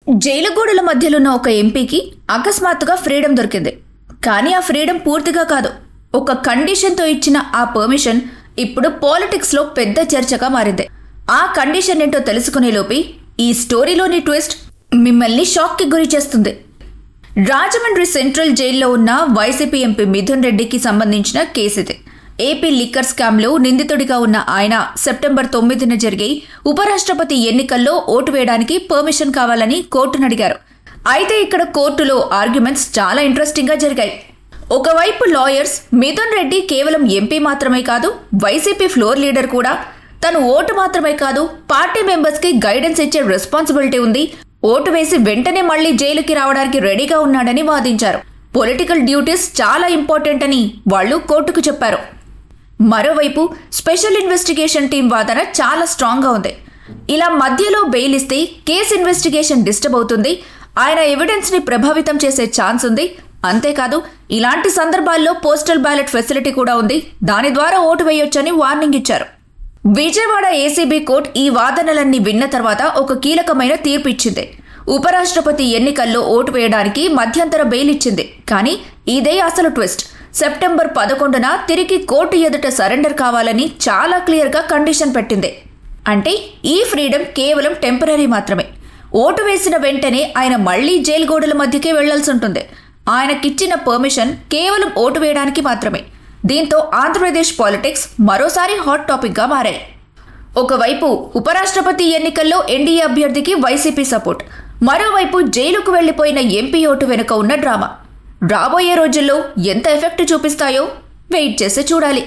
Jail గోడల మధ్యలో ఉన్న ఒక ఎంపీకి అకస్మాత్తుగా ఫ్రీడమ్ దొరికింది. కానీ ఆ ఫ్రీడమ్ పూర్తిగా కాదు, ఒక కండిషన్తో ఇచ్చిన ఆ పర్మిషన్ ఇప్పుడు పాలిటిక్స్లో పెద్ద చర్చగా మారింది. ఆ కండిషన్ ఏంటో తెలుసుకునే లోపే ఈ స్టోరీలోని ట్విస్ట్ మిమ్మల్ని షాక్కి గురి చేస్తుంది. రాజమండ్రి సెంట్రల్ జైల్లో ఉన్న వైసీపీ ఎంపీ మిథున్ రెడ్డికి సంబంధించిన కేసు ఇది. ఏపీ లిక్కర్ స్కామ్లో నిందితుడిగా ఉన్న ఆయన సెప్టెంబర్ 9న జరిగే ఉపరాష్ట్రపతి ఎన్నికల్లో ఓటు వేయడానికి పర్మిషన్ కావాలని కోర్టును అడిగారు. అయితే ఇక్కడ కోర్టులో ఆర్గ్యుమెంట్స్ చాలా ఇంట్రెస్టింగ్గా జరిగాయి. ఒకవైపు లాయర్స్ మిథున్ రెడ్డి కేవలం ఎంపీ మాత్రమే కాదు, వైసీపీ ఫ్లోర్ లీడర్ కూడా, తను ఓటు మాత్రమే కాదు పార్టీ మెంబర్స్కి గైడెన్స్ ఇచ్చే రెస్పాన్సిబిలిటీ ఉంది, ఓటు వేసి వెంటనే మళ్లీ జైలుకి రావడానికి రెడీగా ఉన్నాడని వాదించారు. పొలిటికల్ డ్యూటీస్ చాలా ఇంపార్టెంట్ అని వాళ్లు కోర్టుకు చెప్పారు. మరోవైపు స్పెషల్ ఇన్వెస్టిగేషన్ టీం వాదన చాలా స్ట్రాంగ్గా ఉంది. ఇలా మధ్యలో బెయిల్ ఇస్తే కేసు ఇన్వెస్టిగేషన్ డిస్టర్బ్ అవుతుంది, ఆయన ఎవిడెన్స్ని ప్రభావితం చేసే ఛాన్స్ ఉంది. అంతేకాదు ఇలాంటి సందర్భాల్లో పోస్టల్ బ్యాలెట్ ఫెసిలిటీ కూడా ఉంది, దాని ద్వారా ఓటు వేయొచ్చని వార్నింగ్ ఇచ్చారు. విజయవాడ ఏసీబీ కోర్టు ఈ వాదనలన్నీ విన్న తర్వాత ఒక కీలకమైన తీర్పు ఇచ్చింది. ఉపరాష్ట్రపతి ఎన్నికల్లో ఓటు వేయడానికి మధ్యంతర బెయిల్ ఇచ్చింది. కానీ ఇదే అసలు ట్విస్ట్. సెప్టెంబర్ 11న తిరిగి కోర్టు ఎదుట సరెండర్ కావాలని చాలా క్లియర్గా కండిషన్ పెట్టింది. అంటే ఈ ఫ్రీడమ్ కేవలం టెంపరీ మాత్రమే. ఓటు వేసిన వెంటనే ఆయన మళ్లీ జైలు గోడల మధ్యకే వెళ్లాల్సి ఉంటుంది. ఆయనకిచ్చిన పర్మిషన్ కేవలం ఓటు వేయడానికి మాత్రమే. దీంతో ఆంధ్రప్రదేశ్ పాలిటిక్స్ మరోసారి హాట్ టాపిక్గా మారాయి. ఒకవైపు ఉపరాష్ట్రపతి ఎన్నికల్లో ఎన్డీఏ అభ్యర్థికి వైసీపీ సపోర్ట్, మరోవైపు జైలుకు వెళ్లిపోయిన ఎంపీ ఓటు వెనుక ఉన్న డ్రామా రాబోయే రోజుల్లో ఎంత ఎఫెక్ట్ చూపిస్తాయో వెయిట్ చేసి చూడాలి.